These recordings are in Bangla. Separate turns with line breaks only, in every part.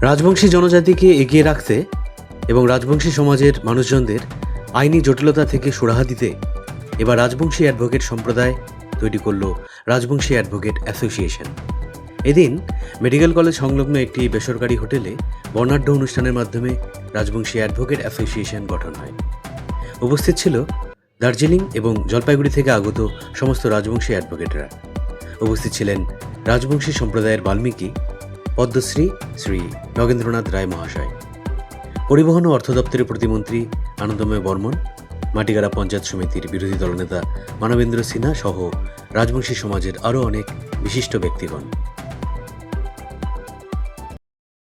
রাজবংশী জনজাতিকে এগিয়ে রাখতে এবং রাজবংশী সমাজের মানুষজনদের আইনি জটিলতা থেকে সুরাহা দিতে এবার রাজবংশী অ্যাডভোকেট সম্প্রদায় তৈরি করল রাজবংশী অ্যাডভোকেট অ্যাসোসিয়েশন। এদিন মেডিকেল কলেজ সংলগ্ন একটি বেসরকারি হোটেলে বর্ণাঢ্য অনুষ্ঠানের মাধ্যমে রাজবংশী অ্যাডভোকেট অ্যাসোসিয়েশন গঠন হয়। উপস্থিত ছিল দার্জিলিং এবং জলপাইগুড়ি থেকে আগত সমস্ত রাজবংশী অ্যাডভোকেটরা। উপস্থিত ছিলেন রাজবংশী সম্প্রদায়ের বাল্মীকি পদ্মশ্রী শ্রী নগেন্দ্রনাথ রায় মহাশয়, পরিবহন ও অর্থ দপ্তরের প্রতিমন্ত্রী আনন্দময় বর্মন, মাটিগাড়া পঞ্চায়েত সমিতির বিরোধী দলনেতা মানবেন্দ্র সিনহা সহ রাজবংশী সমাজের আরও অনেক বিশিষ্ট ব্যক্তিগণ।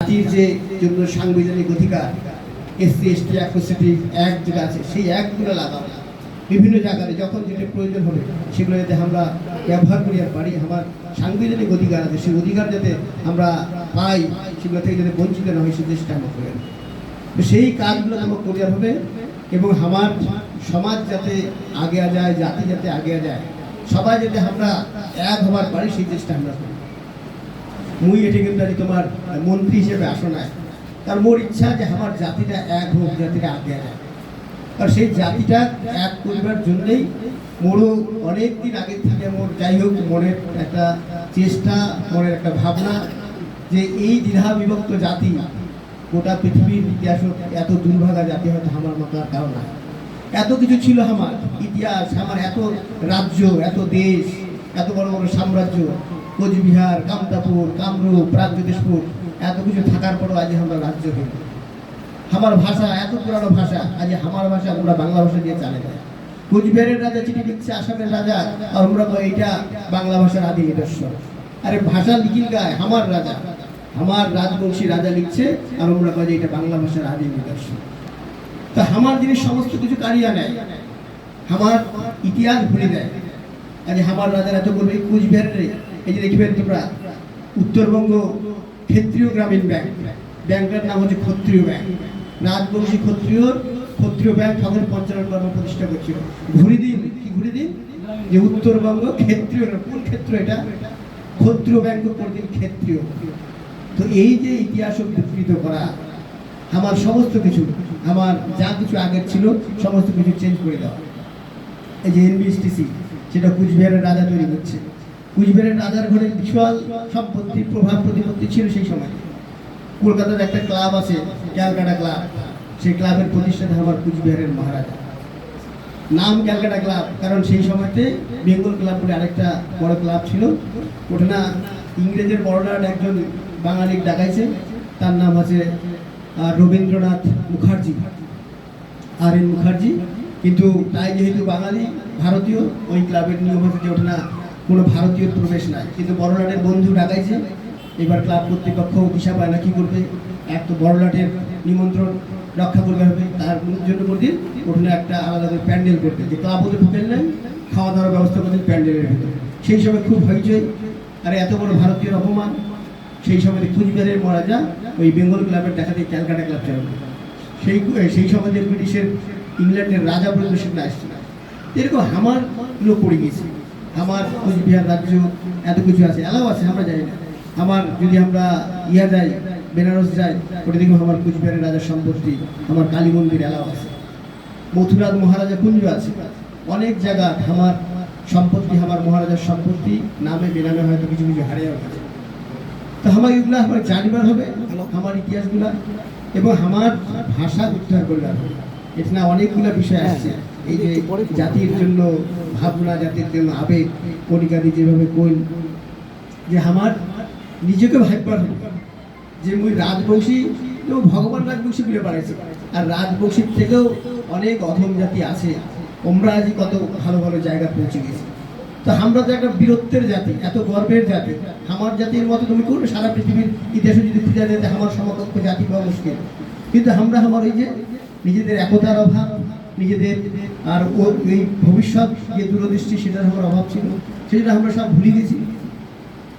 জাতির যে জন্য সাংবিধানিক অধিকার এসসি এসটি অ্যাট্রোসিটি অ্যাক্ট যেটা আছে সেই অ্যাক্টগুলো লাগানো বিভিন্ন জায়গায় যখন যেটা প্রয়োজন হবে সেগুলো যাতে আমরা ব্যবহার করি আর পারি। আমার সাংবিধানিক অধিকার আছে সেই অধিকার যাতে আমরা পাই, সেগুলো থেকে যাতে বঞ্চিত না হয় সেই চেষ্টা আমরা করি। সেই কাজগুলো আমাকে করিয়া হবে এবং আমার সমাজ যাতে আগে যায়, জাতি যাতে আগে যায়, সবাই যাতে আমরা এক হবার পারি সেই চেষ্টা আমরা করি। মুই এটি কিন্তু তোমার মন্ত্রী হিসেবে আসো নাই, তার মোর ইচ্ছা যে আমার জাতিটা এক হোক, জাতিটা আগে যায়। আর সেই জাতিটা এক করিবার জন্যই মোরও অনেক দিন আগে থেকে মোর যাই হোক মনের একটা চেষ্টা, মনের একটা ভাবনা যে এই দ্বিধা বিভক্ত জাতি গোটা পৃথিবীর ইতিহাস এত দুর্ভাগা জাতি হয়তো আমার মতো আর কারণ না। এত কিছু ছিল আমার ইতিহাস, আমার এত রাজ্য, এত দেশ, এত বড় বড় সাম্রাজ্য, কোচবিহার, কামতাপুর, কামরূপ, প্রাগজ্যোতিষপুর, এত কিছু থাকার পরও আজ আমরা রাজ্য হই। আমার ভাষা এত পুরানো ভাষা, আজ আমার ভাষা আমরা বাংলা ভাষা দিয়ে চালে যায়। কোচবিহারের রাজা চিঠি লিখছে আসামের রাজা, আর আমরা এইটা বাংলা ভাষার আদি নিদর্শন। আরে ভাষা লিখিল গায় আমার রাজা, আমার রাজবংশী রাজা লিখছে, আর আমরা কাজে এটা বাংলা ভাষার আদি নিদর্শন। তা আমার জিনিস সমস্ত কিছু কারিয়া নেয়, আমার ইতিহাস ভুলে দেয়। আজ আমার রাজার এত করবে কোচবিহারের এই যে দেখবেন তোমরা উত্তরবঙ্গ ক্ষত্রিয় গ্রামীণ ব্যাংক, ব্যাংকটার নাম হচ্ছে ক্ষত্রিয় ব্যাংক। রাজবংশী ক্ষত্রিয় ব্যাংক ঠাকুর পঞ্চানন কর্ম প্রতিষ্ঠা করছিল। ঘুরি দিন কি ঘুরি দিন যে উত্তরবঙ্গ ক্ষত্রিয়, কোন ক্ষেত্র এটা? ক্ষত্রিয় ব্যাংক করে দিন ক্ষত্রিয়। তো এই যে ইতিহাস বিকৃত করা, আমার সমস্ত কিছু, আমার যা কিছু আগের ছিল সমস্ত কিছু চেঞ্জ করে দেওয়া। এই যে এনবিএসটিসি সেটা কুচবিহারের রাজা তৈরি করছে। কুচবিহারের রাজার ঘরে বিশাল সম্পত্তি, প্রভাব প্রতিপত্তি ছিল সেই সময়। কলকাতার একটা ক্লাব আছে ক্যালকাটা ক্লাব, সেই ক্লাবের প্রতিষ্ঠাতা আমার কুচবিহারের মহারাজা। নাম ক্যালকাটা ক্লাব কারণ সেই সময়তে বেঙ্গল ক্লাব বলে আরেকটা বড় ক্লাব ছিল। ওটা না ইংরেজের বড়লাট একজন বাঙালি ডাকাইছে, তার নাম আছে রবীন্দ্রনাথ মুখার্জি, আর এন মুখার্জি। কিন্তু তাই যেহেতু বাঙালি ভারতীয়, ওই ক্লাবের নিয়ম হচ্ছে যে ওঠে না কোনো ভারতীয় প্রবেশ নাই। কিন্তু বড়লাটের বন্ধু ডাকাইছে, এবার ক্লাব কর্তৃপক্ষ দিশা পায় না কি করবে। এক তো বড়লাটের নিমন্ত্রণ রক্ষা করতে হবে, তার জন্য করে ওখানে একটা আলাদা করে প্যান্ডেল করতে, যে ক্লাব হতে ঢুকেন নাই, খাওয়া দাওয়ার ব্যবস্থা করতেন প্যান্ডেলের ভিতরে। সেই সময় খুব হইচই, আর এত বড় ভারতীয় অপমান। সেই সময় কুচবিহারের মহারাজা ওই বেঙ্গল ক্লাবের দেখাতে ক্যালকাটা ক্লাব চালু। সেই সময় ব্রিটিশের ইংল্যান্ডের রাজা পর্যন্ত সেখানে আসছিল। এরকম আমার লোক পড়ে গিয়েছে। আমার কুচবিহার রাজ্য এত কিছু আছে, এলাও আছে, আমরা জানি না। আমার যদি আমরা যাই বেনারস যাই, ওটা দেখবো আমার কুচবিহারের রাজার সম্পত্তি, আমার কালী মন্দির এলাও আছে, মথুরার মহারাজা কুঞ্জ আছে, অনেক জায়গা আমার সম্পত্তি, আমার মহারাজার সম্পত্তি নামে বেনামে হয়তো কিছু কিছু হারিয়ে গেছে। তো আমার এগুলো আমার জানিবার হবে, আমার ইতিহাসগুলা, এবং আমার ভাষা উদ্ধার করবার হবে। এটা অনেকগুলো বিষয় আসছে। এই যে জাতির জন্য ভাবনা, জাতির জন্য আবেগ, কণিকাদি যেভাবে কই যে আমার নিজেকে ভাববার হবে যে মুই রাজবংশী, তো ভগবান রাজবংশী বলে পারেছে, আর রাজবংশীর থেকেও অনেক অধম জাতি আছে। আমরা আজ কত ভালো ভালো জায়গা পৌঁছে গেছি। তো আমরা তো একটা বীরত্বের জাতি, এত গর্বের জাতি। আমার জাতির মতো তুমি করবে সারা পৃথিবীর ইতিহাসে যদি খুঁজে যেতে আমার সমকক্ষ জাতি পাওয়া মুশকিল। কিন্তু আমরা আমার এই যে নিজেদের একতার অভাব, নিজেদের আর এই ভবিষ্যৎ যে দূরদৃষ্টি সেটার আমার অভাব ছিল, সেটা আমরা সব ভুলে গেছি।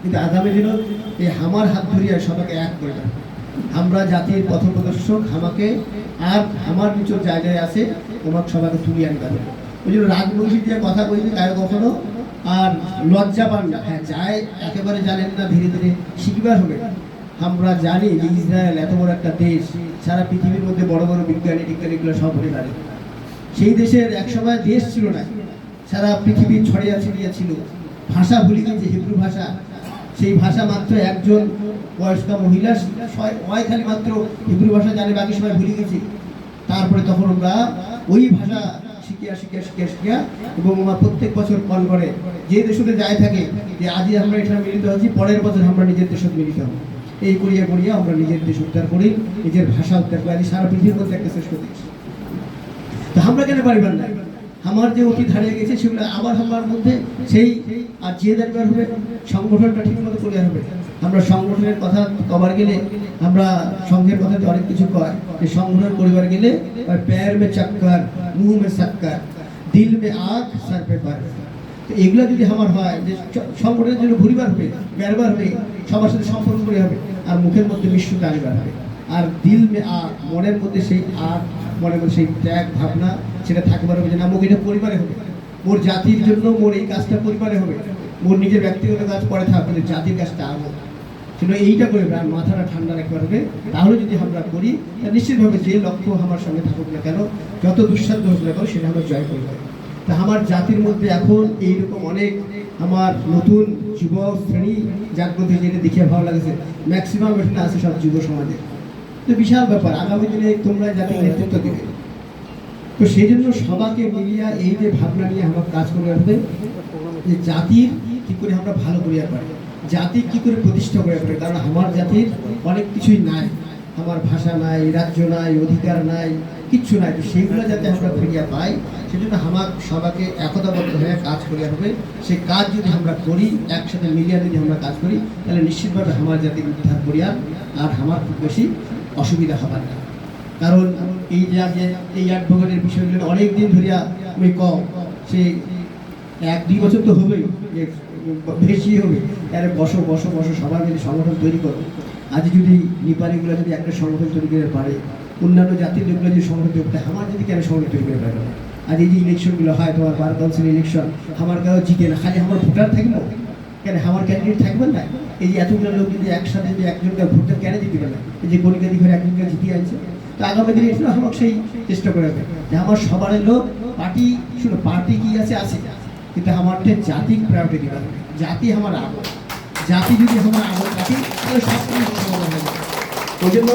কিন্তু আগামী দিনও এই আমার হাত ধরিয়া সবাইকে এক করে দেয়। আমরা জাতির পথপ্রদর্শক, আমাকে আর আমার নিচের জায়গায় আছে তোমাকে সবাইকে তুলিয়ে আনতে হবে। ওই জন্য রাজবংশী দিয়ে কথা বলতে তাই কখনো আর লজ্জা পান না। হ্যাঁ, যায় একেবারে জানেন না, ধীরে ধীরে শিখবার হবে। আমরা জানি যে ইসরায়েল এত বড় একটা দেশ, সারা পৃথিবীর মধ্যে বড় বড় বিজ্ঞানীগুলো সব হয়ে দাঁড়ে। সেই দেশের একসময় দেশ ছিল না, সারা পৃথিবী ছড়িয়ে ছিড়িয়ে ছিল। ভাষা ভুলে গেছে, হিব্রু ভাষা। সেই ভাষা মাত্র একজন বয়স্কা মহিলা খালি মাত্র হিব্রু ভাষা জানে, বাকি সবাই ভুলে গেছি। তারপরে তখন আমরা ওই ভাষা শিখিয়া এবং আমরা প্রত্যেক বছর কল করে যে দেশে যায় থাকে যে আজই আমরা এখানে মিলিত হচ্ছি, পরের বছর আমরা নিজের দেশে মিলিত হব। এই করিয়া আমরা নিজের দেশ উদ্ধার করি, নিজের ভাষা উদ্ধার করি। সারা পৃথিবীর মধ্যে একটা শ্রেষ্ঠ দেশ। তা আমরা কেন পারিবার না? আমার যে অতীত হারিয়ে গেছে সেগুলো আবার আমার মধ্যে সেই আর যে দরকার হবে, সংগঠনটা ঠিক মতো করে হবে। আমরা সংগঠনের কথা কবার গেলে আমরা সংঘের কথাতে অনেক কিছু কয় যে সংগঠন করিবার গেলে প্যার মে চক্কর, মুহ মে শক্কর, দিল মে আগ, সর পে বার। তো এগুলো যদি আমার হয় যে সংগঠনের জন্য ঘুরিবার হবে, বেরবার হবে, সবার সাথে সম্পর্ক করে হবে, আর মুখের মধ্যে বিশ্বটা আনবার হবে, আর দিল মে আগ, মনের মধ্যে সেই আগ, মনের মধ্যে সেই ত্যাগ ভাবনা সেটা থাকবার হবে যে না, মুখ এটা পরিবারে হবে, মোর জাতির জন্য মোর এই কাজটা পরিবারে হবে, মোর নিজের ব্যক্তিগত কাজ পরে থাকবে, জাতির কাজটা আগে সেটা এইটা করে মাথাটা ঠান্ডা রাখতে হবে। তাহলে যদি আমরা করি নিশ্চিতভাবে যে লক্ষ্য আমার সঙ্গে থাকুক না কেন, যত দুঃসাধ্য হোক না কেন, সেটা আমরা জয় করবো। তা আমার জাতির মধ্যে এখন এইরকম অনেক আমার নতুন যুবক শ্রেণী জাগ্রত, যেটা দেখে ভালো লাগছে। ম্যাক্সিমাম এখানে আছে সব যুব সমাজে। তো বিশাল ব্যাপার, আগামী দিনে তোমরা জাতির নেতৃত্ব দেবে। তো সেই জন্য সবাইকে মিলিয়ে এই যে ভাবনা নিয়ে আমার কাজ করে আসবে যে জাতির কি করে আমরা ভালো করিয়া পারি, জাতি কি করে প্রতিষ্ঠা করে পারে। কারণ আমার জাতির অনেক কিছুই নাই, আমার ভাষা নাই, রাজ্য নাই, অধিকার নাই, কিচ্ছু নাই। তো সেইগুলো যাতে আমরা ফিরিয়া পাই, সেজন্য আমার সবাইকে একতাবদ্ধ হয়ে কাজ করিয়া হবে। সেই কাজ যদি আমরা করি, একসাথে মিলিয়ে যদি আমরা কাজ করি, তাহলে নিশ্চিতভাবে আমার জাতির উদ্ধার করিয়া আর আমার খুব বেশি অসুবিধা হবার না। কারণ এই যে এই অ্যাডভোকেটের বিষয়গুলো অনেক দিন ধরিয়া আমি কম, সে 1-2 বছর তো হবেই, বেশি হবে। আরে বসো বসো বসো, সবাই মিলে সংগঠন তৈরি করো। আজ যদি নেপালিগুলো যদি একটা সংগঠন তৈরি করে পারে, অন্যান্য জাতির লোকগুলো যদি সংগঠন তৈরি করতে, আমার যদি কেন সংগঠন তৈরি করে পারে না? আজ এই যে ইলেকশনগুলো হয়, তোমার বার কাউন্সিল ইলেকশন, আমার কারো জিতে না, খালি আমার ভোটার থাকবো কেন, আমার ক্যান্ডিডেট থাকবেন না? এই যে এতগুলো লোক যদি একসাথে যদি একজনকে ভোটটা কেন দিতে পারে না? এই যে কলিকাতি ঘরে একজনকে জিতিয়ে আনছে। তো আগামী দিনে এসে আমাকে সেই চেষ্টা করে হবে যে আমার সবার লোক পার্টি, শুনো পার্টি কি আছে আছে, কিন্তু আমার জাতির প্রায়োরিটি দিতে হবে। জাতি আমার আগত, জাতি যদি আমার আগত থাকে তাহলে সব কিছু হবে। ওই জন্য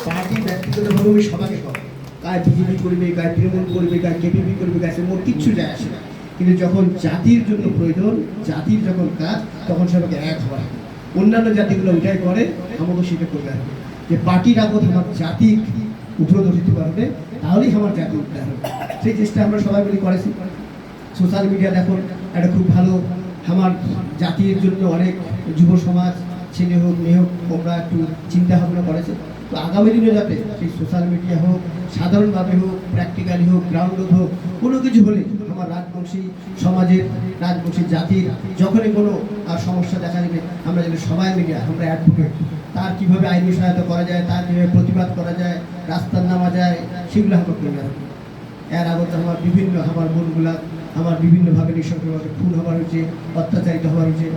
পার্টি ব্যক্তিগতভাবে আমি সবাইকে করবো, কার বিজেপি করবে, কার তৃণমূল করবে, কার কেপিপি করবে, কাছে মোট কিচ্ছু যায় আসে না। কিন্তু যখন জাতির জন্য প্রয়োজন, জাতির যখন কাজ, তখন সবাইকে এক হওয়া হবে। অন্যান্য জাতিগুলো ওইটাই করে, আমাকে সেটা করতে হবে যে পার্টির আগত আমার জাতি উপরে দিতে পারবে, তাহলেই আমার জাতি উঠতে হবে। সেই চেষ্টা আমরা সবাই মিলে করেছি। সোশ্যাল মিডিয়া এখন একটা খুব ভালো আমার জাতির জন্য অনেক যুব সমাজ, ছেলে হোক মেয়ে হোক, তোমরা একটু চিন্তা ভাবনা করেছে। তো আগামী দিনে যাতে সেই সোশ্যাল মিডিয়া হোক, সাধারণভাবে হোক, প্র্যাকটিক্যালি হোক, গ্রাউন্ড হোক, কোনো কিছু হলে আমার রাজবংশী সমাজের, রাজবংশী জাতির যখনই কোনো সমস্যা দেখা যাবে, আমরা যেন সবাই মিলে আমরা অ্যাডভোকেট, তার কীভাবে আইনি সহায়তা করা যায়, তার কীভাবে প্রতিবাদ করা যায়, রাস্তার নামা যায়, সেগুলো আমরা করে রাখবো। এর আগত আমার বিভিন্ন আমার বোনগুলা আমার বিভিন্নভাবে নৃশংসভাবে খুন হবার হয়েছে, অত্যাচারিত হবার হয়েছে।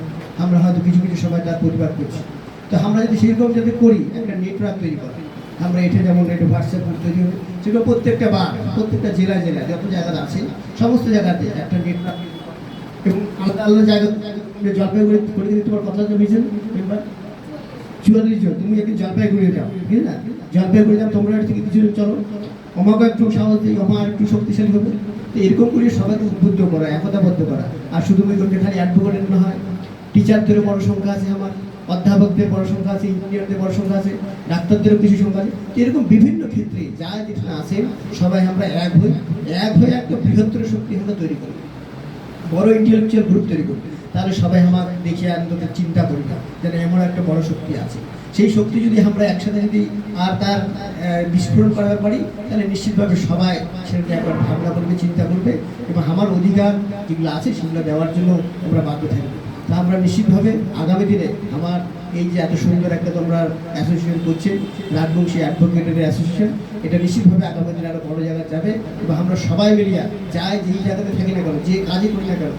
আমরা হয়তো কিছু কিছু সময় তার প্রতিবাদ করছি। তো আমরা যদি সেরকম যাতে করি, একটা নেটওয়ার্ক তৈরি করি, আমরা এটা যেমন একটা হোয়াটসঅ্যাপ গ্রুপ তৈরি হবে, সেগুলো প্রত্যেকটা প্রত্যেকটা জেলায় যত জায়গাতে আছে সমস্ত জায়গাতে একটা নেটওয়ার্ক, এবং আলাদা আলাদা জায়গা। জলপাইগুড়ি করে দিলে তোমার কথা জমিয়েছেন মেম্বার 44 জন, তুমি একদিন জলপাইগুড়ি যাও, ঠিক না? জলপাইগুড়ি যাও, তোমরা থেকে কিছু চলো, আমাকে একটু সাহস দিই, আমার একটু শক্তিশালী হবে। তো এরকম করে সবাইকে উদ্বুদ্ধ করা, একতাবদ্ধ করা। আর শুধু ওই করতে খালি অ্যাডভোকেটের না হয়, টিচারদেরও বড় সংখ্যা আছে, আমার অধ্যাপকদের বড় সংখ্যা আছে, ইঞ্জিনিয়ারদের বড় সংখ্যা আছে, ডাক্তারদেরও কিছু সংখ্যা আছে। এরকম বিভিন্ন ক্ষেত্রে যা যেখানে আছে সবাই আমরা এক হয়ে একটা বৃহত্তর শক্তি আমরা তৈরি করি, বড় ইন্টেলেকচুয়াল গ্রুপ তৈরি করি। তাহলে সবাই আমার দেখে অন্তত চিন্তা করি না যেন এমন একটা বড় শক্তি আছে। সেই শক্তি যদি আমরা একসাথে যদি আর তার বিস্ফোরণ করার পারি, তাহলে নিশ্চিতভাবে সবাই সেটাকে একবার ভাবনা করবে, চিন্তা করবে, এবং আমার অধিকার যেগুলো আছে সেগুলো দেওয়ার জন্য আমরা বাধ্য থাকবো। তা আমরা নিশ্চিতভাবে আগামী দিনে আমার এই যে এত সুন্দর একটা তোমরা অ্যাসোসিয়েশন করছে, রাজবংশী অ্যাডভোকেটের অ্যাসোসিয়েশন, এটা নিশ্চিতভাবে আগামী দিনে আরও বড় জায়গায় যাবে। এবং আমরা সবাই মিলিয়া যাই যেই জায়গাতে থাকি না কেন, যে কাজই করি না কেন,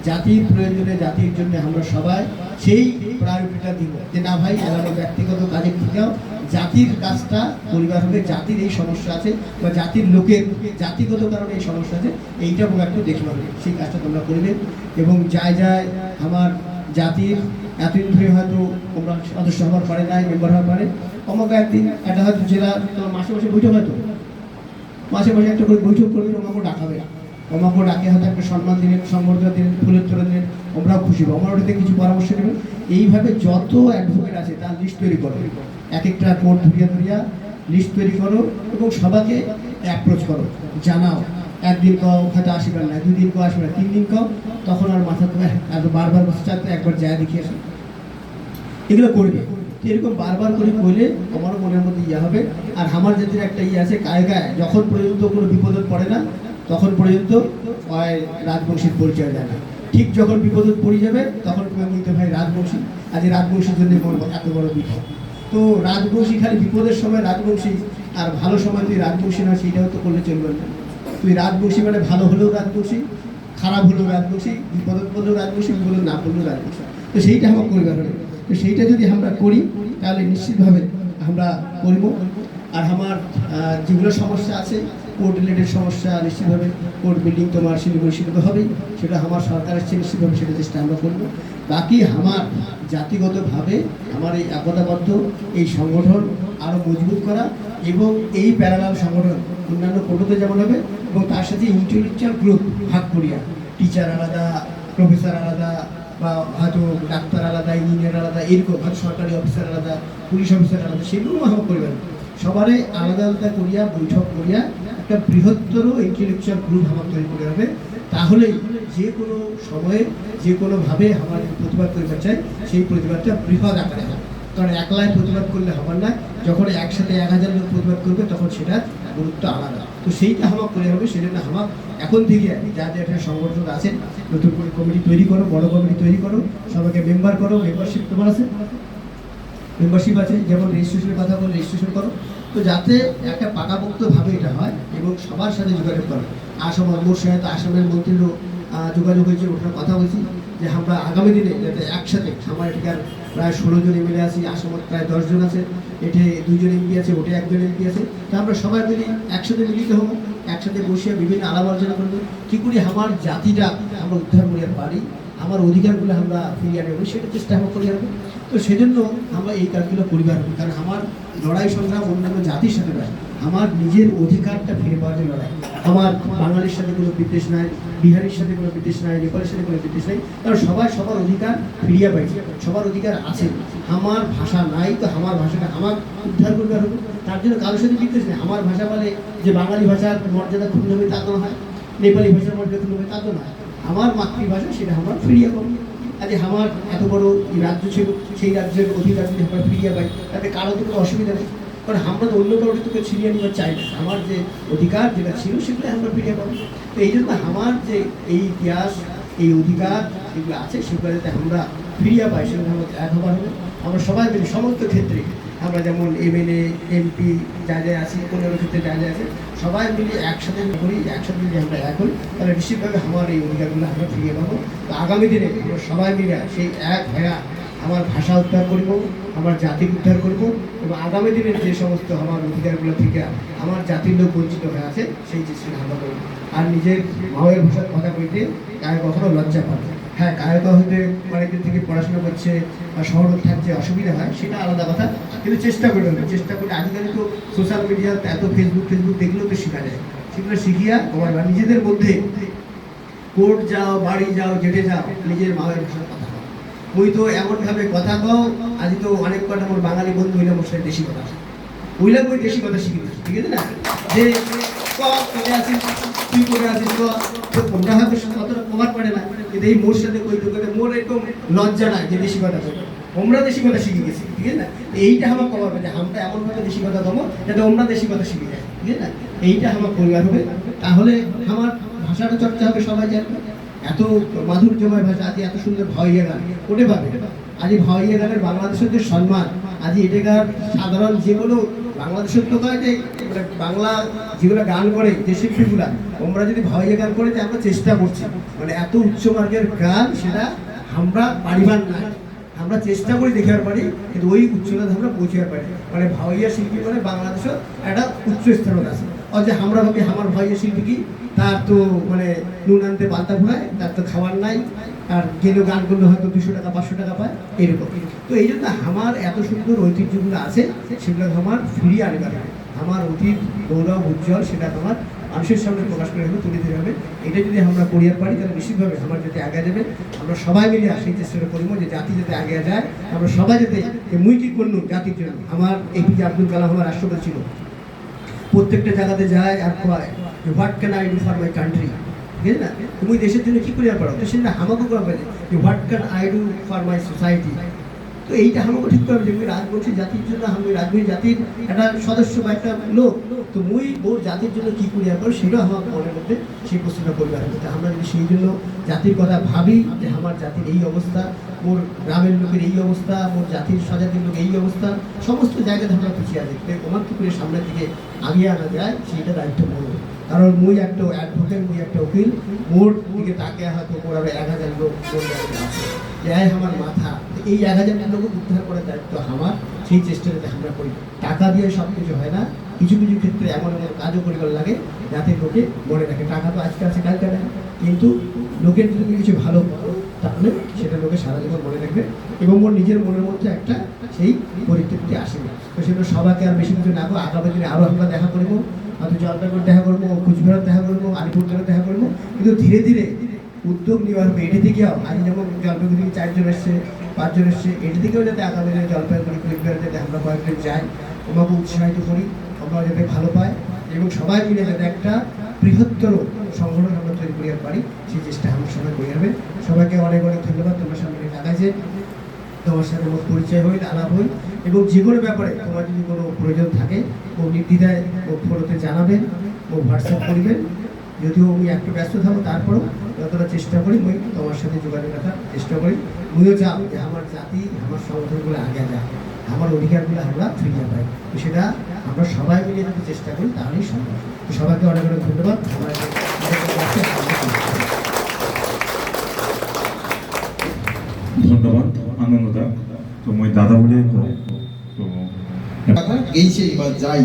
জাতির প্রয়োজনে জাতির জন্য আমরা সবাই সেই প্রায়োরিটিটা দিব যে না ভাই আমার ব্যক্তিগত কাজের থেকেও জাতির কাজটা পরিবার হবে, জাতির এই সমস্যা আছে বা জাতির লোকের জাতিগত কারণে এই সমস্যা আছে, এইটা আমরা একটু দেখতে পারবে সেই কাজটা তোমরা করবে। এবং যায় যায় আমার জাতির এতদিন ধরে হয়তো তোমরা সদস্য হওয়ার পারে নাই, মেম্বার হওয়ার পারে, আমাকে একদিন একটা হয়তো জেলা তোমার মাসে মাসে বৈঠক হয়তো মাসে মাসে একটা করে বৈঠক করবে, আমাকে ডাকাবে, আমাকে ডাকে হয়তো একটা সম্মান দিলেন, সম্বর্ধনা দিলেন, ফুলের তোলা দিলেন, আমরাও খুশি হবো, আমার ওটাতে কিছু পরামর্শ দেবেন। এইভাবে যত অ্যাডভোকেট আছে তার লিস্ট তৈরি করো, এক একটা কোর্ট ধরিয়া লিস্ট তৈরি করো এবং সবাইকে অ্যাপ্রোচ করো, জানাও। একদিন কও হয়তো আসবে না, 2 দিন কও আসবে না, 3 দিন কও, তখন আর মাথা তোমার এত বারবার বসে থাকতে একবার যায় দেখে আসে, এগুলো করবে। এরকম বারবার করে করলে আমারও মনের মধ্যে ইয়ে হবে। আর আমার জাতির একটা ইয়ে আছে, গায়ে গায়ে যখন পর্যন্ত কোনো বিপদ পড়ে না তখন পর্যন্ত রাজবংশীর পরিচয় দেয় না, ঠিক যখন বিপদ পড়ে যাবে তখন তুমি বলতে ভাই রাজবংশী, আজ রাজবংশীর জন্য এত বড় বিপদ। তো রাজবংশী খালি বিপদের সময় রাজবংশী, আর ভালো সময় তুই রাজবংশী না, সেইটাও তো করলে চলবে না। তুই রাজবংশী মানে ভালো হলেও রাজবংশী, খারাপ হলেও রাজবংশী, বিপদ পড়লেও রাজবংশী, বিপদ না পড়লেও রাজবংশী। তো সেইটা আমার পরিবার হবে। তো সেইটা যদি আমরা করি তাহলে নিশ্চিতভাবে আমরা করব। আর আমার যেগুলো সমস্যা আছে, কোর্ট রিলেটেড সমস্যা, নিশ্চিতভাবে কোর্ট বিল্ডিং তোমার শিলিগুড়ি শিলিত হবেই, সেটা আমার সরকারের চেয়ে নিশ্চিতভাবে সেটা চেষ্টা আমরা করবো। বাকি আমার জাতিগতভাবে আমার এই একতাবদ্ধ এই সংগঠন আরও মজবুত করা এবং এই প্যারালাল সংগঠন অন্যান্য কোর্টতে যেমন হবে এবং তার সাথে ইন্টেলেকচুয়াল গ্রুপ ভাগ করিয়া, টিচার আলাদা, প্রফেসর আলাদা, বা হয়তো ডাক্তার আলাদা, ইঞ্জিনিয়ার আলাদা, এরকম হয়তো সরকারি অফিসার আলাদা, পুলিশ অফিসার আলাদা, সেগুলো আমার পরিবার সবারই আলাদা আলাদা করিয়া বৈঠক করিয়া একটা বৃহত্তর ইন্টেলেকচুয়াল গ্রুপ আমার তৈরি করে হবে। তাহলেই যে কোনো সময়ে যে কোনোভাবে আমার প্রতিবাদ করতে চাই সেই প্রতিবাদটা বৃহৎ আকারে হবে। কারণ একলাই প্রতিবাদ করলে হবার না, যখন একসাথে 1000 লোক প্রতিবাদ করবে তখন সেটার গুরুত্ব আলাদা। তো সেইটা আমার করে হবে, সেজন্য আমার এখন থেকে যা যা একটা সংগঠন আছে নতুন করে কমিটি তৈরি করো, বড় কমিটি তৈরি করো, সবাইকে মেম্বার করো, মেম্বারশিপ তোমার আছে, মেম্বারশিপ আছে, যেমন রেজিস্ট্রেশনের কথা বলে রেজিস্ট্রেশন করো। তো যাতে একটা পাকাপোক্তভাবে এটা হয় এবং সবার সাথে যোগাযোগ করো। আসাম মোর সাথে আসামের মন্ত্রীরও যোগাযোগ হয়েছে, ওটার কথা বলছি যে আমরা আগামী দিনে যাতে একসাথে আমার এটিকার প্রায় 16 জন এমএলএ আছি, আসামের প্রায় 10 জন আছে, এটি 2 জন এমপি আছে, ওটে 1 জন এমপি আছে। তো আমরা সবাই মিলে একসাথে মিলিত হবো, একসাথে বসিয়ে বিভিন্ন আলাপ আলোচনা করবো কী করে আমার জাতিটা আমরা উদ্ধার করিয়া পারি, আমার অধিকারগুলো আমরা ফিরিয়ে আনবো, সেটা চেষ্টা আমরা করিয়া হবে। তো সেজন্য আমরা এই কাজগুলো পরিবার হবে, কারণ আমার লড়াই সংগ্রাম অন্যান্য জাতির সাথে নয়, আমার নিজের অধিকারটা ফিরে পাওয়ার জন্য লড়াই। আমার বাঙালির সাথে কোনো বিদ্বেষ নাই, বিহারির সাথে কোনো বিদ্বেষ নাই, নেপালের সাথে কোনো বিদ্বেষ নাই, কারণ সবাই সবার অধিকার ফিরিয়ে পাইছে, সবার অধিকার আছে। আমার ভাষা নাই তো আমার ভাষাটা আমার উদ্ধার করবে হবে, তার জন্য কারোর সাথে বিদ্বেষ নেই। আমার ভাষা বলে যে বাঙালি ভাষার মর্যাদা ক্ষুণ্ণ হবে তা তো হয়, নেপালি ভাষার মর্যাদা ক্ষুণ্ণ হবে তা তো নয়, আমার মাতৃভাষা সেটা আমরা ফিরিয়ে পাবো। আজকে আমার এত বড় রাজ্য ছিল, সেই রাজ্যের অধিকার যদি আমরা ফিরিয়ে পাই তাতে কারো তো কোনো অসুবিধা নেই, কারণ আমরা তো অন্য কারোর তোকে ছিনিয়ে নিতে চাই না। আমার যে অধিকার যেটা ছিল সেগুলো আমরা ফিরিয়ে পাবো। তো এই জন্য আমার যে এই ইতিহাস, এই অধিকার যেগুলো আছে সেগুলো যাতে আমরা ফিরিয়ে পাই, সেগুলো আমরা এক হবার হবে। আমরা সবাই মিলে সমস্ত ক্ষেত্রে আমরা যেমন এমএলএ এমপি যা যা আছি, কোনো ক্ষেত্রে যা যা আছে, সবাই মিলে একসাথে করি, একসাথে যদি আমরা এক হই তাহলে নিশ্চিতভাবে আমার এই অধিকারগুলো আমরা ফিরিয়ে পাবো। তো আগামী দিনে আমরা সবাই মিলে সেই এক ভেড়া আমার ভাষা উদ্ধার করব, আমার জাতি উদ্ধার করব এবং আগামী দিনের যে সমস্ত আমার অধিকারগুলো থেকে আমার জাতির লোক বঞ্চিত হয়ে আছে সেই চেষ্টা আমরা করব। আর নিজের মায়ের ভাষার কথা বলতে গায়ে কখনো লজ্জা পাবে। হ্যাঁ, গায়ক হতে অনেকদিন থেকে পড়াশোনা করছে বা শহর থাকছে, অসুবিধা হয়, সেটা আলাদা কথা, কিন্তু চেষ্টা করবে, চেষ্টা করে। আজকাল তো সোশ্যাল মিডিয়াতে এত ফেসবুক দেখলেও তো শেখা যায়, সেগুলো শিখিয়া তোমার নিজেদের মধ্যে কোর্ট যাও, বাড়ি যাও, জেটে যাও, নিজের মায়ের ভাষার কথা কও। ওই তো এমনভাবে কথা কও, আজ তো অনেক কটা আমার বাঙালি বন্ধু হইলে আমার সাথে দেশি কথা, ওইলা বই দেশি কথা শিখে দিচ্ছি, ঠিক আছে না? যে করে আছিস, তুই করে আছিস, তোমরা হয়তো কতটা কমার পারে না, কিন্তু এই মোর সাথে কই দোকানে মোর এরকম লজ্জা নাই যে দেশি কথা বলবো, আমরা দেশি কথা শিখে গেছি, ঠিক আছে না? এইটা আমার কমাবে যে আমরা এমনভাবে দেশি কথা কমো যাতে আমরা দেশি কথা শিখে যাই, ঠিক আছে না? এইটা আমার পরিবার হবে, তাহলে আমার ভাষাটা চর্চা হবে, সবাই জানবে। এত মাধুর্যময় ভাষা, আজ এত সুন্দর ভাওয়াইয়া গান ওটে পাবে, আজ ভাওয়াইয়া গানের বাংলাদেশের যে সম্মান, আজ এটাকার সাধারণ যে কোনো বাংলাদেশের তো কয় যে মানে বাংলা যেগুলো গান করে যে শিল্পীগুলা, আমরা যদি ভাইয়া গান করে যে আমরা চেষ্টা করছি, মানে এত উচ্চ মার্গের গান সেটা আমরা পারিবার না, আমরা চেষ্টা করি দেখার পারি, কিন্তু ওই উচ্চতাতে আমরা পৌঁছাতে পারি। মানে ভাইয়া শিল্পী মানে বাংলাদেশের একটা উচ্চ স্থানত আছে। যে আমরা ভাবি আমার ভাইয়া শিল্পী কি, তার তো মানে নুন আনতে পাল্টা ঘুরায়, তার তো খাবার নাই, আর গেলেও গান করলে হয়তো 200 টাকা 500 টাকা পায় এরকম। তো এই জন্য আমার এত সুন্দর ঐতিহ্যগুলো আছে, সেগুলো আমার ফিরিয়ে আনবে, আমার অতীত গৌরব উজ্জ্বল সেটা আমার মানুষের সামনে প্রকাশ করে হবে, তুলে ধরে হবে। এটা যদি আমরা করিয়ে পারি তাহলে নিশ্চিতভাবে আমার যাতে আগে যাবে। আমরা সবাই মিলে সেই চেষ্টাটা করবো যে জাতি যাতে আগে যায়, আমরা সবাই যাতে মুই কি করলু জাতির জন্য। আমার এপিজে আব্দুল কালাম আমার রাষ্ট্রপতি ছিল, প্রত্যেকটা জায়গাতে যায় আর কয় যে what can I do for my country, ঠিক আছে না, তুমি দেশের জন্য কী করিয়া পারো, তো সেটা আমাকে করা পারে যে what can I do for my society. তো এইটা আমাকে ঠিক করবে যে আমি রাজবংশী জাতির জন্য, আমি রাজবংশী জাতির একটা সদস্য বা একটা লোক, তো মুই ওর জাতির জন্য কী করিয়া পারো সেটা আমার মনের মধ্যে সেই প্রশ্নটা করবে। আর আমরা যদি সেই জন্য জাতির কথা ভাবি যে আমার জাতির এই অবস্থা, মোর গ্রামের লোকের এই অবস্থা, মোর জাতির স্বজাতির লোক এই অবস্থা, সমস্ত জায়গাতে আমরা পিছিয়ে আছি, ওমার কি করে সামনের দিকে আগিয়ে আনা যায় সেইটা দায়িত্ব বলবো। কারণ মুই একটা অ্যাডভোকেট, মুই একটা উকিল, মোর দিকে তাকে হয়তো মোর আরো 1000 লোক আছে, যাই আমার মাথা, এই 1000 লোক উদ্ধার করার দায়িত্ব আমার। সেই চেষ্টাটাতে আমরা করি, টাকা দিয়ে সব কিছু হয় না, কিছু কিছু ক্ষেত্রে এমন এমন কাজও করিবার লাগে যাতে লোকে মনে রাখে। টাকা তো আজকে আছে কালকে নেয়, কিন্তু লোকের যদি তুমি কিছু ভালো তাহলে সেটা লোকে সারা জীবন মনে রাখবে, এবং ওর নিজের মনের মধ্যে একটা সেই পরিতৃপ্তি আসবে। তো সেটা সবাইকে আর বেশি কিছু না করবো, আগামী দিনে আরও আমরা দেখা করবো, হয়তো জলপাইগুড়ি দেখা করবো, কুচবিহার দেখা করবো, আলিপুরদুয়ারে দেখা করবো, কিন্তু ধীরে ধীরে উদ্যোগ নেওয়া হবে। এটি থেকেও আজ যেমন জলপাইগুড়ি 4 জন এসছে, 5 জন এসছে, এটি থেকেও যাতে আগামী দিনে জলপাইগুড়ি কুচবিহার যাতে আমরা কয়েকজন যাই, আমাকে উৎসাহিত করি, আমরা যাতে ভালো পাই, এবং সবাই মিলে যাতে একটা বৃহত্তর সংগঠন আমরা তৈরি করিতে পারি, সেই চেষ্টা আমরা সবাই করে যাবে। সবাইকে অনেক অনেক ধন্যবাদ, তোমার সামনে লাগাইছে, তোমার সাথে আমার পরিচয় হই, আলাপ হই, এবং যে কোনো ব্যাপারে তোমার যদি কোনো প্রয়োজন থাকে ও নির্দ্বিধায় ও ফোনতে জানাবেন, ও হোয়াটসঅ্যাপ করবেন। যদিও আমি একটু ব্যস্ত থাকবো, তারপরেও যতটা চেষ্টা করি মই তোমার সাথে যোগাযোগ রাখার চেষ্টা করি। মুইও চাও যে আমার জাতি, আমার সংগঠনগুলো আগে যায়, আমার অধিকারগুলো আমরা ফিরিয়ে পাই, তো সেটা আমরা সবাই মিলে যদি চেষ্টা করি তাহলেই সম্ভব। তো সবাইকে অনেক অনেক ধন্যবাদ।
ধন্যবাদ আনন্দদা। তো মই দাদা বলে তো
কথা গেইছে বা যাই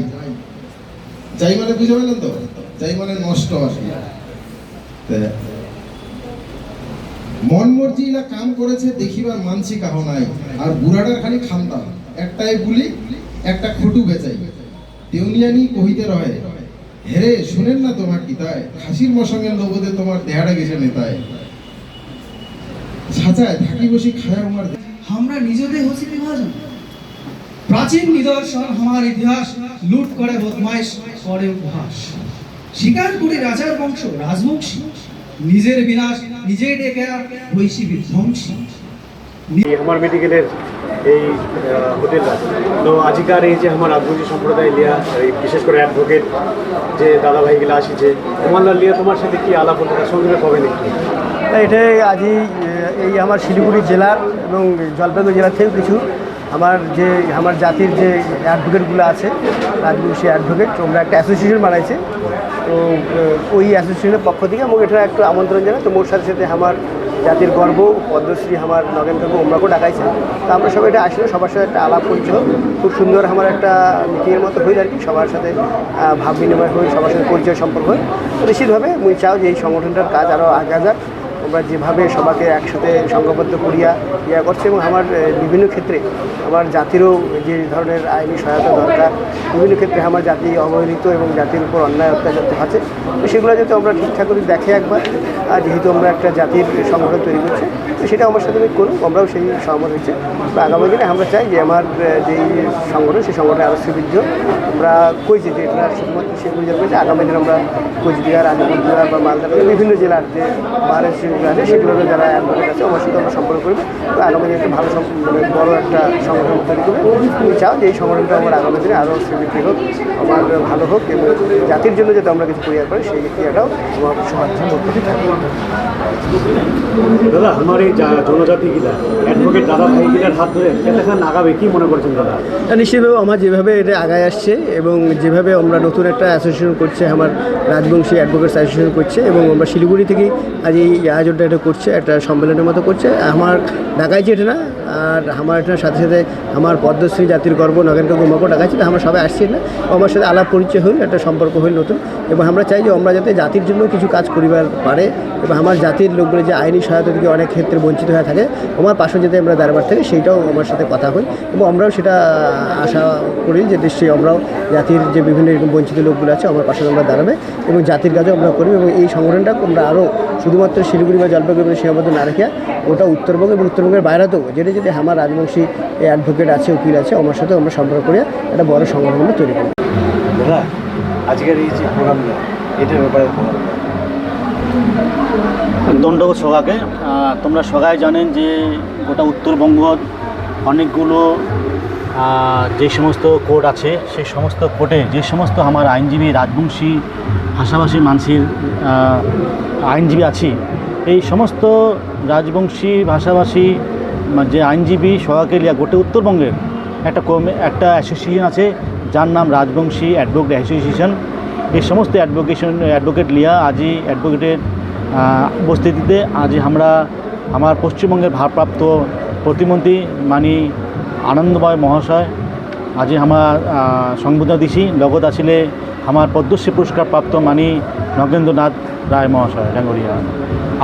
যাই মানে বুঝে পেলেন তো, যাই মানে নষ্ট আসলে মন মর্জি না কাম করেছে দেখিবার মানসি কাহ নাই, আর বুড়াটার খালি খান্তা একটাই বুলি একটা খটু বেচাই, দেউনিয়ানি কহিতে রহে হেরে শুনেন না তোমার কিতায়, খাসির মশাঙ্গের লোভতে তোমার দেহাটা গেছে নেতায়, ছাঁচায় থাকি বসি খায় আমার।
আমরা নিজেদের হচ্ছে বিভাজন, প্রাচীন নিদর্শন আমার ইতিহাস, লুট করে বদমাইশ করে উপহাস, শিকার করে রাজার বংশ রাজবংশী, নিজের বিনাশ নিজে ডেকে হইছি বিধ্বংসী।
আমার মেডিকেলের এই হোটেলটা তো আজিকার এই যে আমার রাজবংশী সম্প্রদায় লিয়া, এই বিশেষ করে অ্যাডভোকেট যে দাদা ভাইগুলো আসিছে, তোমার লিয়া তোমার সাথে কি আলাপ হতো, সঙ্গে পাবে নাকি?
এটাই আজই এই আমার শিলিগুড়ি জেলার এবং জলপাইগুড়ি জেলার থেকেও কিছু আমার জাতির যে অ্যাডভোকেটগুলো আছে, রাজবংশী অ্যাডভোকেট, আমরা একটা অ্যাসোসিয়েশন বানাইছি। তো ওই অ্যাসোসিয়েশনের পক্ষ থেকে আমাকে এটা একটু আমন্ত্রণ জানাই। তো মোর সাথে সাথে আমার জাতির গর্ব পদ্মশ্রী আমার নগেন কাকু ওমরাকেও ডাকাইছে। তো আমরা সবাই এটা আসলে সবার সাথে একটা আলাপ পরিচয় খুব সুন্দর আমার একটা মিটিংয়ের মতো হয়ে আর কি, সবার সাথে ভাব বিনিময় হয়ে সবার সাথে পরিচয় সম্পর্ক হয়। তো নিশ্চিতভাবে মুই চাও যে এই সংগঠনটার কাজ আরও আগে যাক, আমরা যেভাবে সবাইকে একসাথে সংঘবদ্ধ করিয়া ইয়া করছে, এবং আমার বিভিন্ন ক্ষেত্রে আমার জাতিরও যে ধরনের আইনি সহায়তা দরকার, বিভিন্ন ক্ষেত্রে আমার জাতি অবহেলিত এবং জাতির উপর অন্যায় অত্যাচার আছে, তো সেগুলো যাতে আমরা ঠিকঠাক করে দেখে একবার, আর যেহেতু আমরা একটা জাতির সংগঠন তৈরি করছি, তো সেটা আমার সাথে আমি করুন, আমরাও সেই সহমত হচ্ছে। তো আগামী দিনে আমরা চাই যে আমার যেই সংগঠন, সেই সংগঠনে আরও সুবৃদ্ধ। আমরা কইছি যে এটা শুধুমাত্র সেগুলো যাবে, আগামী দিনে আমরা কোচবিহার, আলিপুরদুয়ার বা মালদা বিভিন্ন জেলার যে বারের আছে সেগুলোর যারা অ্যাডভোকেট আছে আমার সাথে আমরা সম্পর্ক করবে,
তো আগামী দিনে একটা ভালো মানে বড় একটা সংগঠন তৈরি করবে। তুমি চাও যে এই সংগঠনটা আমার আগামী দিনে আরও শ্রীবৃদ্ধি হোক, আমার ভালো হোক এবং জাতির জন্য যাতে আমরা কিছু ক্রিয়া করি সেই ক্রিয়াটাও আমার সমাজের মধ্যে থাকবে।
দাদা আমার এই জনজাতিগুলা অ্যাডভোকেট দাদা ভাইগুলার হাত ধরে এলাকার আগাবে কি মনে করছেন দাদা?
নিশ্চিতভাবে আমার যেভাবে এটা আগায় আসছে এবং যেভাবে আমরা নতুন একটা অ্যাসোসিয়েশন করছে, আমার রাজবংশী অ্যাডভোকেটস অ্যাসোসিয়েশন করছে এবং আমরা শিলিগুড়ি থেকেই আজ এই আয়োজনটা এটা করছে, একটা সম্মেলনের মতো করছে। আমার ঢাকায় যে এটা না, আর আমার এটার সাথে সাথে আমার পদ্মশ্রী জাতির গর্ব নগেনকে গুমাকো ঢাকায় ছিল, আমরা সবাই আসছি না, আমার সাথে আলাপ পরিচয় হইল, একটা সম্পর্ক হইল নতুন। এবং আমরা চাই যে আমরা যাতে জাতির জন্য কিছু কাজ করিবার পারে এবং আমার জাতির লোকগুলো যে আইনি সহায়তা থেকে অনেক ক্ষেত্রে বঞ্চিত হয়ে থাকে, আমার পাশে যাতে আমরা দাঁড়াবার থেকে সেইটাও আমার সাথে কথা হই এবং আমরাও সেটা আশা করি যে নিশ্চয়ই আমরাও জাতির যে বিভিন্ন এরকম বঞ্চিত লোকগুলো আছে আমার পাশে আমরা দাঁড়াবে এবং জাতির কাজও আমরা করি এবং এই সংগঠনটা আমরা আরও শুধুমাত্র শিলিগুড়ি বা জলপাইগুড়ি সীমাবদ্ধ না রেখে ওটা উত্তরবঙ্গ এবং উত্তরবঙ্গের বাইরেতেও যেটা যদি আমার রাজবংশী অ্যাডভোকেট আছে, উকিল আছে, আমার সাথে আমরা সম্পর্ক করে একটা বড় সংগঠন আমরা তৈরি করি।
দাদা আজকের এই যে প্রোগ্রামটা এটার ব্যাপারে
দণ্ডবোধ সভাকে তোমরা সবাই জানেন যে গোটা উত্তরবঙ্গ অনেকগুলো যে সমস্ত কোর্ট আছে সেই সমস্ত কোর্টে যে সমস্ত আমার আইনজীবী রাজবংশী ভাষাভাষী মানুষের আইনজীবী আছে, এই সমস্ত রাজবংশী ভাষাভাষী যে আইনজীবী সবাইকে লিয়া গোটা উত্তরবঙ্গের একটা অ্যাসোসিয়েশন আছে যার নাম রাজবংশী অ্যাডভোকেট অ্যাসোসিয়েশন। এই সমস্ত অ্যাডভোকেট লিয়া আজই অ্যাডভোকেটের উপস্থিতিতে আজ আমরা আমার পশ্চিমবঙ্গের ভারপ্রাপ্ত প্রতিমন্ত্রী মাননীয় আনন্দময় মহাশয় আজি আমার সংবোধন দিছি, লগত আছিলে আমার পদ্মশ্রী পুরস্কার প্রাপ্ত মাননীয় নগেন্দ্রনাথ রায় মহাশয় ডাঙ্গরিয়া।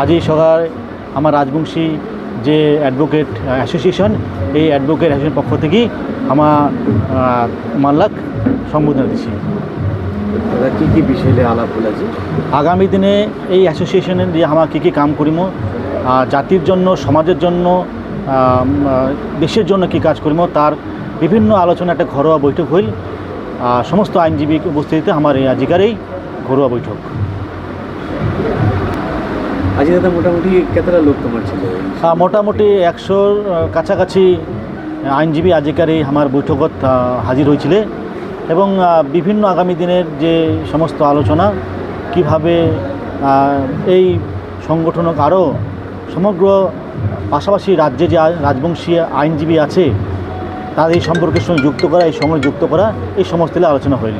আজি সকাল আমার রাজবংশী যে অ্যাডভোকেট অ্যাসোসিয়েশন, এই অ্যাডভোকেট অ্যাসোসিয়েশন পক্ষ থেকে আমার মাল্লাক সম্বোধন দিছি।
দাদা কী কী বিষয়ে আলাপ বলেছি?
আগামী দিনে এই অ্যাসোসিয়েশনের দিয়ে আমার কী কী কাম করিম, জাতির জন্য, সমাজের জন্য, দেশের জন্য কী কাজ করিম তার বিভিন্ন আলোচনা একটা ঘরোয়া বৈঠক হইল। সমস্ত আইনজীবী উপস্থিতিতে আমার এই আজিকার এই ঘরোয়া বৈঠক।
আজ দাদা মোটামুটি কতটা লোক তোমার ছিল?
মোটামুটি 100 কাছাকাছি আইনজীবী আজিকার এই আমার বৈঠকত হাজির হয়েছিল এবং বিভিন্ন আগামী দিনের যে সমস্ত আলোচনা কিভাবে এই সংগঠনক আরও সমগ্র পাশাপাশি রাজ্যে যে রাজবংশী আইনজীবী আছে তাদের এই সম্পর্কের সঙ্গে যুক্ত করা, এই সময় যুক্ত করা, এই সমস্ত আলোচনা হইল।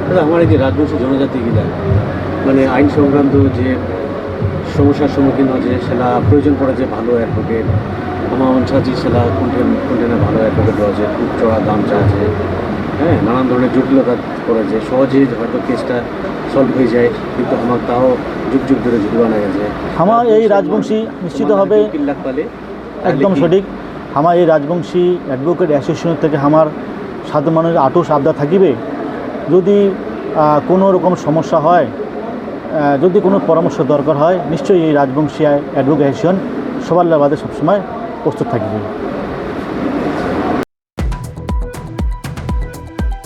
দাদা আমার এই যে রাজবংশী জনজাতিগুলা মানে আইন সংক্রান্ত যে সমস্যার সম্মুখীন হচ্ছে সেটা প্রয়োজন পড়ে যে ভালো অ্যাডভোকেট আমার অঞ্চলে সেটা কোনটা না ভালো অ্যাডভোকেট রয়েছে, খুব চড়া দাম চাচ্ছে, হ্যাঁ, নানান ধরনের জটিলতা করেছে, সহজেই হয়তো কেসটা সলভ হয়ে যায় কিন্তু আমার তাও যুগ যুগ ধরে ঝুঁকি বানা গেছে।
আমার এই রাজবংশী নিশ্চিতভাবে একদম সঠিক, আমার এই রাজবংশী অ্যাডভোকেট অ্যাসোসিয়েশন থেকে আমার সাধারণ মানুষের আটুস আবদার থাকিবে, যদি কোনো রকম সমস্যা হয়, যদি কোনো পরামর্শ দরকার হয়, নিশ্চয়ই এই রাজবংশী অ্যাডভোকেট অ্যাসোসিয়েশন সবার বাদে সবসময় প্রস্তুত থাকবে।